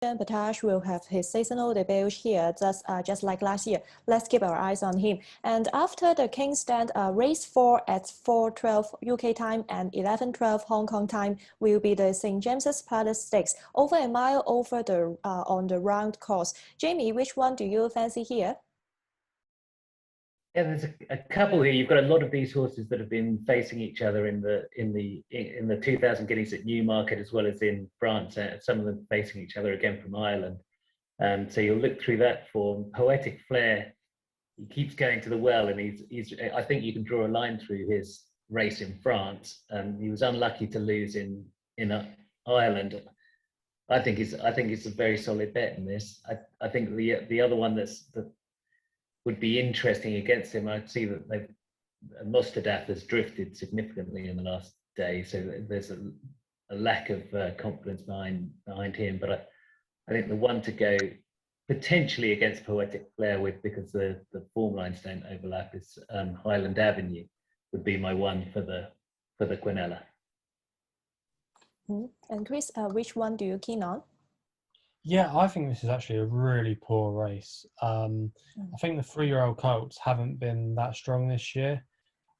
Batash will have his seasonal debut here, just like last year. Let's keep our eyes on him. And after the King's Stand, race 4 at 4:12 UK time and 11:12 Hong Kong time will be the St. James's Palace Stakes, over a mile over the on the round course. Jamie, which one do you fancy here? Yeah, there's a couple here. You've got a lot of these horses that have been facing each other in the 2,000 guineas at Newmarket, as well as in France. Some of them facing each other again from Ireland. So you'll look through that form. Poetic Flair, he keeps going to the well, and he's. I think you can draw a line through his race in France. He was unlucky to lose in Ireland. I think it's a very solid bet in this. I think the other one that would be interesting against him. I'd see that Mostadaf has drifted significantly in the last day, so there's a lack of confidence behind him. But I think the one to go potentially against Poetic Flair with, because the form lines don't overlap, is Highland Avenue would be my one for the Quinella. And Chris, which one do you keen on? Yeah, I think this is actually a really poor race. I think the 3-year-old colts haven't been that strong this year.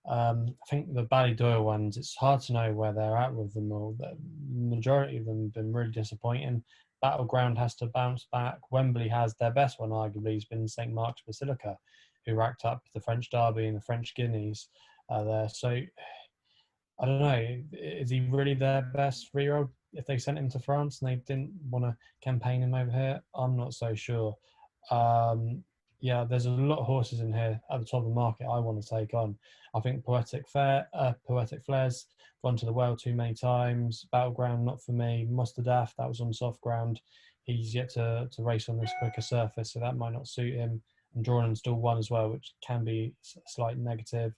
I think the Ballydoyle ones, it's hard to know where they're at with them all. The majority of them have been really disappointing. Battleground has to bounce back. Wembley has their best one, arguably, has been St. Mark's Basilica, who racked up the French Derby and the French Guineas there. So, I don't know, is he really their best 3-year-old? If they sent him to France and they didn't want to campaign him over here, I'm not so sure. Yeah, there's a lot of horses in here at the top of the market I want to take on. I think Poetic Flair's gone to the well too many times. Battleground, not for me. Mostadaf, that was on soft ground. He's yet to race on this quicker surface, so that might not suit him. And Drawn and Stall 1 as well, which can be a slight negative.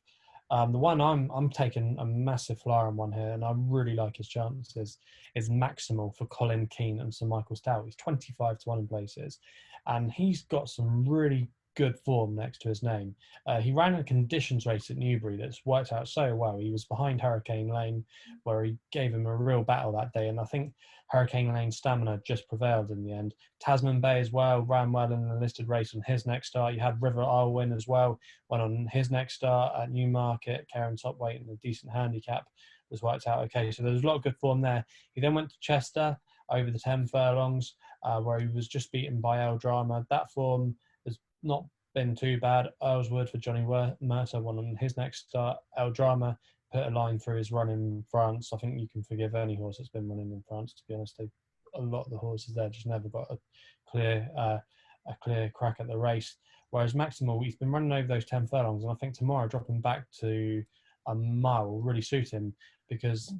The one I'm taking a massive flyer on one here, and I really like his chances, is Maximal for Colin Keane and Sir Michael Stout. He's 25-1 in places, and he's got some really good form next to his name. He ran a conditions race at Newbury that's worked out so well. He was behind Hurricane Lane, where he gave him a real battle that day, and I think Hurricane Lane's stamina just prevailed in the end. Tasman Bay as well ran well in the listed race on his next start. You had River Isle win as well, went on his next start at Newmarket, carrying top weight and a decent handicap, was worked out okay. So there's a lot of good form there. He then went to Chester over the 10 furlongs, where he was just beaten by El Drama. That form has not been too bad. Earlswood for Johnny Mercer won on his next start. El Drama put a line through his run in France. I think you can forgive any horse that's been running in France, to be honest. A lot of the horses there just never got a clear crack at the race. Whereas Maximal, he's been running over those 10 furlongs, and I think tomorrow dropping back to a mile will really suit him, because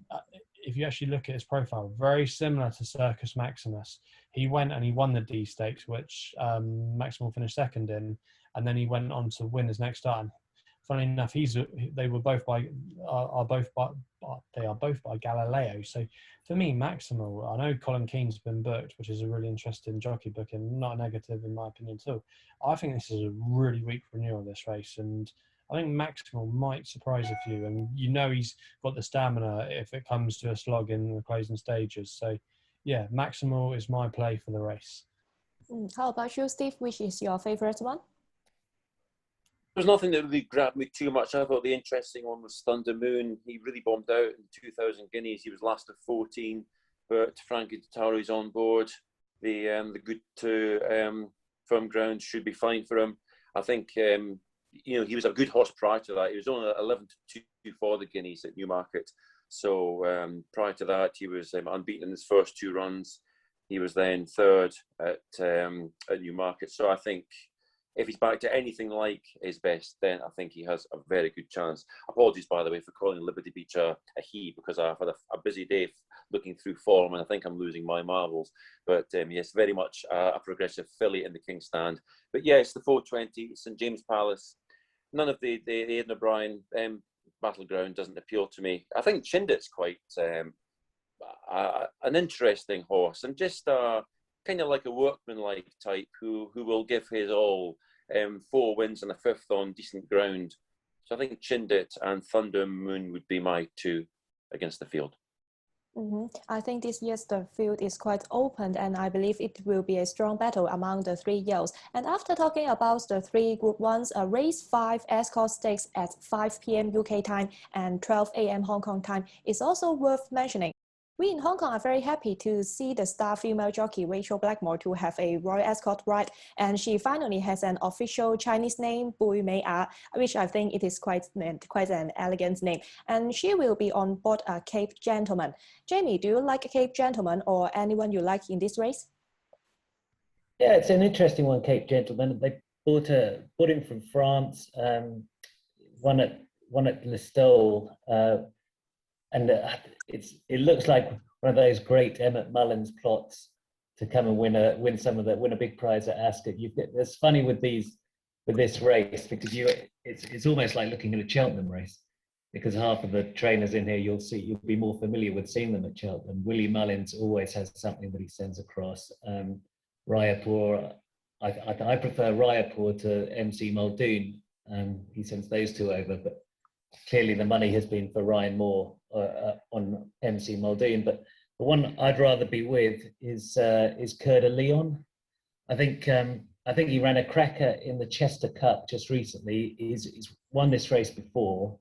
if you actually look at his profile, very similar to Circus Maximus. He went and he won the D Stakes, which Maximal finished second in, and then he went on to win his next start. And funnily enough, they are both by Galileo. So for me, Maximal, I know Colin Keane's been booked, which is a really interesting jockey booking, not a negative in my opinion too. I think this is a really weak renewal of this race, and I think Maximal might surprise a few, and you know he's got the stamina if it comes to a slog in the closing stages. So yeah, Maximal is my play for the race. How about you, Steve? Which is your favourite one? There's nothing that really grabbed me too much. I thought the interesting one was Thunder Moon. He really bombed out in 2,000 guineas. He was last of 14, but Frankie Detari's on board. The good to firm ground should be fine for him. I think he was a good horse prior to that. He was only 11-2 for the guineas at Newmarket. So prior to that, he was unbeaten in his first 2 runs. He was then third at Newmarket. So I think if he's back to anything like his best, then I think he has a very good chance. Apologies, by the way, for calling Liberty Beach a he, because I've had a busy day looking through form, and I think I'm losing my marbles. But yes, very much a progressive filly in the King's Stand. But yes, the 420, St. James Palace. None of the Aidan O'Brien Battleground doesn't appeal to me. I think Chindit's quite an interesting horse, and just kind of like a workman-like type who will give his all. 4 wins and a 5th on decent ground. So I think Chindit and Thunder Moon would be my 2 against the field. I think this year's the field is quite open, and I believe it will be a strong battle among the 3 years. And after talking about the 3 Group 1s, race 5 Escort Stakes at 5 p.m. UK time and 12 a.m. Hong Kong time is also worth mentioning. We in Hong Kong are very happy to see the star female jockey Rachel Blackmore to have a Royal Escort ride, and she finally has an official Chinese name, Bui Mei A, which I think it is quite an elegant name, and she will be on board a Cape Gentleman. Jamie, do you like Cape Gentleman or anyone you like in this race? Yeah, it's an interesting one, Cape Gentleman. They bought him from France, won at Listowel, and it looks like one of those great Emmett Mullins plots to come and win a big prize at Ascot. It's funny with this race because it's almost like looking at a Cheltenham race, because half of the trainers in here you'll be more familiar with seeing them at Cheltenham. Willie Mullins always has something that he sends across. Rayapoor, I prefer Rayapoor to MC Muldoon. He sends those two over, but clearly the money has been for Ryan Moore on MC Muldoon. But the one I'd rather be with is Coeur de Lion. I think he ran a cracker in the Chester Cup just recently. He's won this race before.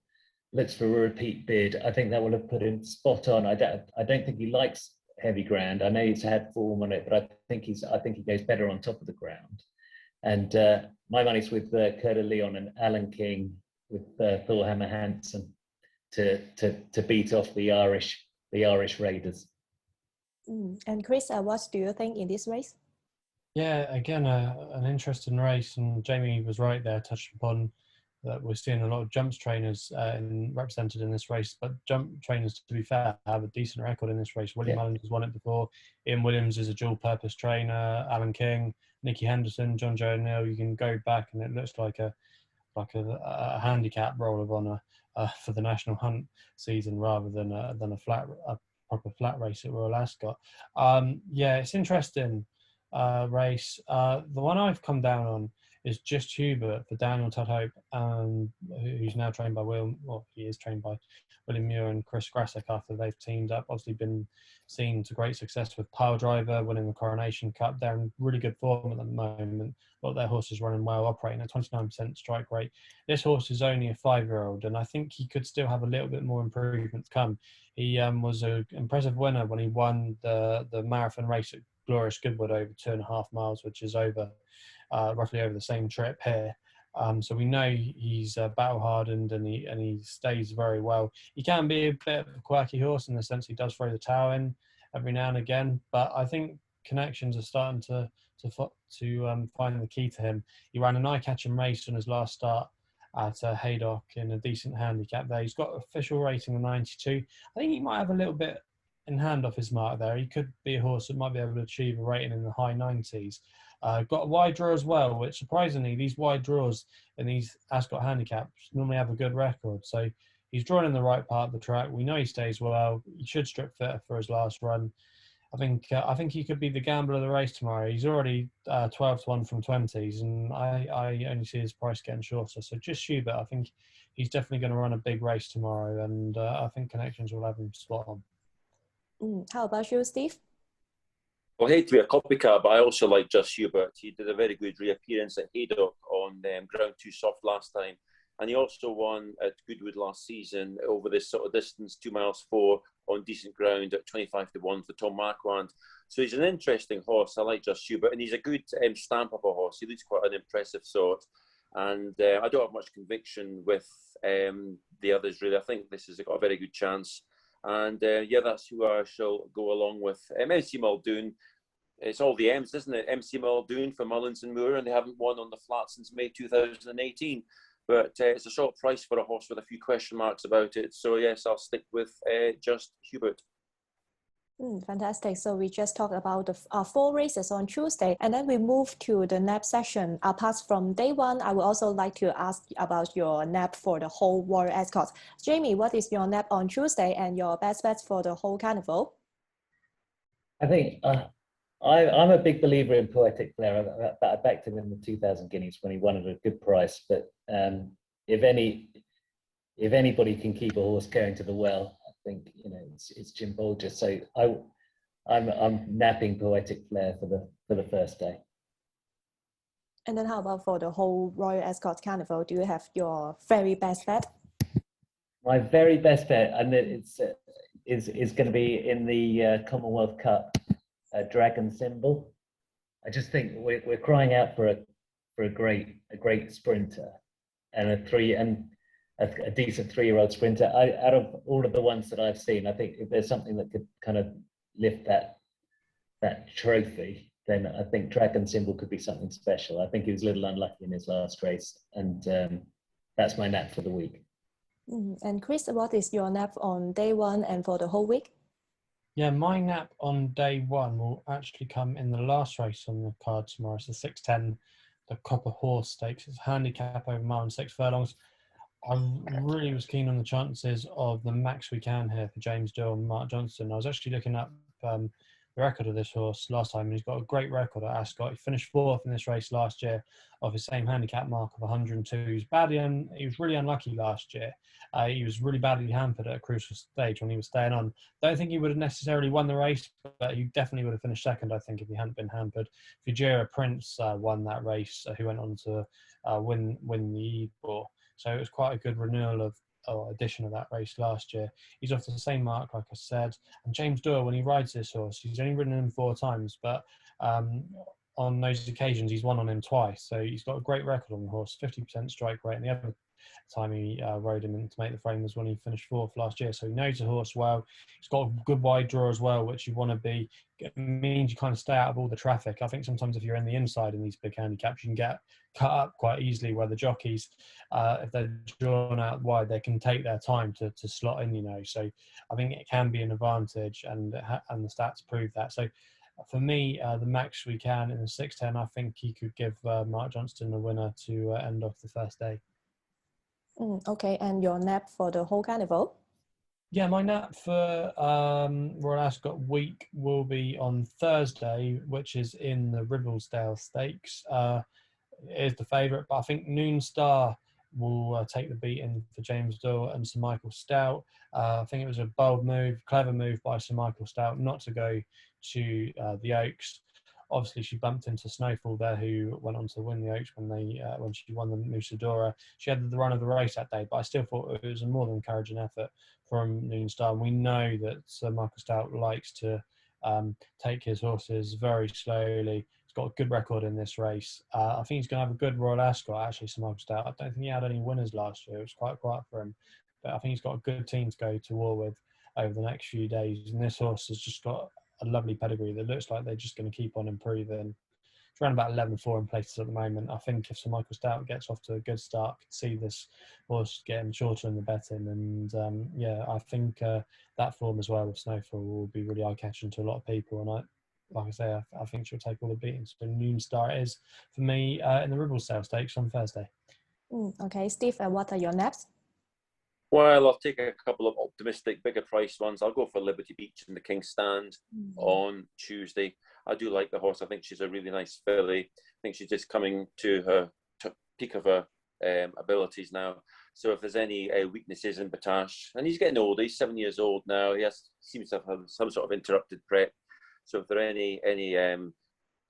Looks for a repeat bid. I think that will have put him spot on. I don't think he likes heavy ground. I know he's had form on it, but I think he goes better on top of the ground. And my money's with Coeur de Lion and Alan King with Thor Hammer Hansen to beat off the Irish Raiders. And Chris, what do you think in this race? Yeah, again, an interesting race, and Jamie was right there, touched upon that we're seeing a lot of jumps trainers represented in this race, but jump trainers, to be fair, have a decent record in this race. Willie Mullins has won it before. Ian Williams is a dual-purpose trainer. Alan King, Nicky Henderson, John Joe O'Neill. You can go back, and it looks like a handicap roll of honour for the National Hunt season rather than a proper flat race at Royal Ascot. Yeah, it's interesting race. The one I've come down on is Just Hubert for Daniel Tudhope, who's now trained by he is trained by William Muir and Chris Grasek after they've teamed up. Obviously been seen to great success with Pile Driver, winning the Coronation Cup. They're in really good form at the moment. A lot of their horses running well, operating at 29% strike rate. This horse is only a 5-year-old, and I think he could still have a little bit more improvement to come. He was an impressive winner when he won the marathon race at Glorious Goodwood over 2.5 miles, which is roughly over the same trip here. So we know he's battle hardened and he stays very well. He can be a bit of a quirky horse in the sense he does throw the towel in every now and again, but I think connections are starting to find the key to him. He ran an eye-catching race on his last start at Haydock in a decent handicap there. He's got official rating of 92. I think he might have a little bit in hand off his mark there. He could be a horse that might be able to achieve a rating in the high 90s. Got a wide draw as well, which surprisingly, these wide draws in these Ascot handicaps normally have a good record. So he's drawn in the right part of the track. We know he stays well. He should strip fitter for his last run. I think he could be the gambler of the race tomorrow. He's already 12-1 from 20s, and I only see his price getting shorter. So Just Hubert, I think he's definitely going to run a big race tomorrow, and I think connections will have him spot on. How about you, Steve? Well, I hate to be a copycat, but I also like Just Hubert. He did a very good reappearance at Haydock on ground too soft last time. And he also won at Goodwood last season over this sort of distance, 2 miles 4 on decent ground at 25-1 for Tom Marquand. So he's an interesting horse. I like Just Hubert, and he's a good stamp of a horse. He looks quite an impressive sort. And I don't have much conviction with the others, really. I think this has got a very good chance. And yeah, that's who I shall go along with. MC Muldoon, it's all the M's, isn't it? MC Muldoon for Mullins and Moore, and they haven't won on the flat since May 2018. But it's a short price for a horse with a few question marks about it. So yes, I'll stick with Just Hubert. Fantastic. So we just talked about the 4 races on Tuesday, and then we move to the NAP session. Apart from day one, I would also like to ask about your NAP for the whole Royal Ascot. Jamie, what is your NAP on Tuesday and your best bets for the whole carnival? I think I'm a big believer in Poetic Flare. I backed him in the 2,000 guineas when he won at a good price. But if anybody can keep a horse going to the well, think, you know, it's Jim Bolger. So I'm napping Poetic Flare for the first day. And then how about for the whole Royal Ascot Carnival? Do you have your very best bet? My very best bet, and it's is going to be in the Commonwealth Cup, Dragon Symbol. I just think we're crying out for a great sprinter and a decent 3-year-old sprinter. Out of all of the ones that I've seen, I think if there's something that could kind of lift that trophy, then I think Dragon Symbol could be something special. I think he was a little unlucky in his last race, and that's my nap for the week. And Chris, what is your nap on day one and for the whole week? Yeah, my nap on day one will actually come in the last race on the card tomorrow. It's the 6:10, the Copper Horse Stakes. It's a handicap over mile and 6 furlongs. I really was keen on the chances of the max we can here for James Doohan and Mark Johnston. I was actually looking up the record of this horse last time, and he's got a great record at Ascot. He finished 4th in this race last year of his same handicap mark of 102. He was really unlucky last year. He was really badly hampered at a crucial stage when he was staying on. Don't think he would have necessarily won the race, but he definitely would have finished second, I think, if he hadn't been hampered. Fujira Prince won that race, who went on to win the Ebor. So it was quite a good renewal addition of that race last year. He's off to the same mark, like I said. And James Doohan, when he rides this horse, he's only ridden him 4 times, but on those occasions he's won on him twice. So he's got a great record on the horse, 50% strike rate. And the other time he rode him in to make the frame was when he finished 4th last year. So he knows the horse well. He's got a good wide draw as well, which you want to be. It means you kind of stay out of all the traffic. I think sometimes if you're in the inside in these big handicaps, you can get cut up quite easily, where the jockeys, if they're drawn out wide, they can take their time to slot in, you know. So I think it can be an advantage, and the stats prove that. So for me, the max we can in the 6:10, I think he could give Mark Johnston the winner to end off the first day. Okay, and your nap for the whole carnival? Yeah, my nap for Royal Ascot week will be on Thursday, which is in the Ribblesdale Stakes. It is the favourite, but I think Noon Star will take the beating for James Doohan and Sir Michael Stout. I think it was a bold move, clever move by Sir Michael Stout not to go to the Oaks. Obviously, she bumped into Snowfall there, who went on to win the Oaks when she won the Musadora. She had the run of the race that day, but I still thought it was a more than encouraging effort from Noon Star. And we know that Sir Michael Stout likes to take his horses very slowly. He's got a good record in this race. I think he's going to have a good Royal Ascot, actually, Sir Michael Stout. I don't think he had any winners last year. It was quite quiet for him. But I think he's got a good team to go to war with over the next few days. And this horse has just got a lovely pedigree that looks like they're just going to keep on improving. It's around about 11-4 in places at the moment. I think if Sir Michael Stout gets off to a good start, I could see this horse getting shorter in the betting. And yeah, I think that form as well with Snowfall will be really eye-catching to a lot of people. And like I say, I think she'll take all the beatings. So Noon Star it is for me in the Ribblesdale Stakes on Thursday. Okay, Steve, what are your naps? Well, I'll take a couple of optimistic, bigger price ones. I'll go for Liberty Beach in the King's Stand on Tuesday. I do like the horse. I think she's a really nice filly. I think she's just coming to her peak of her abilities now. So if there's any weaknesses in Batash, and he's getting older, he's 7 years old now. He seems to have some sort of interrupted prep. So if there are any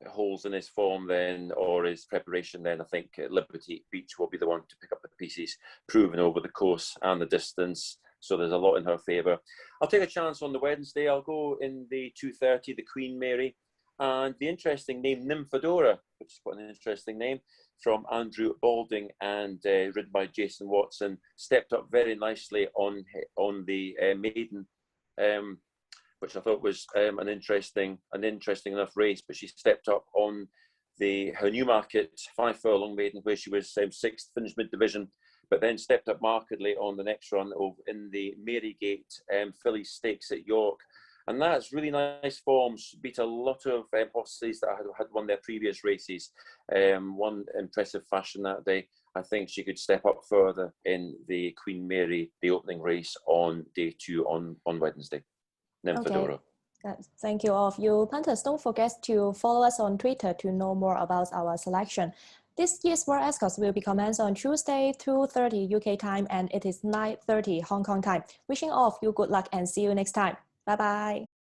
holes in his form then, or his preparation, then I think Liberty Beach will be the one to pick up the pieces, proven over the course and the distance. So there's a lot in her favour. I'll take a chance on the Wednesday. I'll go in the 2:30, the Queen Mary, and the interesting name Nymphadora, which is quite an interesting name, from Andrew Balding and ridden by Jason Watson, stepped up very nicely on the maiden. Which I thought was an interesting enough race, but she stepped up on her Newmarket 5 furlong maiden, where she was 6th, finished mid-division, but then stepped up markedly on the next run in the Marygate Filly Stakes at York. And that's really nice form. She beat a lot of horses that had won their previous races. One impressive fashion that day. I think she could step up further in the Queen Mary, the opening race on day 2 on Wednesday. Okay. Thank you all of you. Punters, don't forget to follow us on Twitter to know more about our selection. This year's World Escorts will be commenced on Tuesday, 2:30 UK time, and it is 9:30 Hong Kong time. Wishing all of you good luck and see you next time. Bye bye.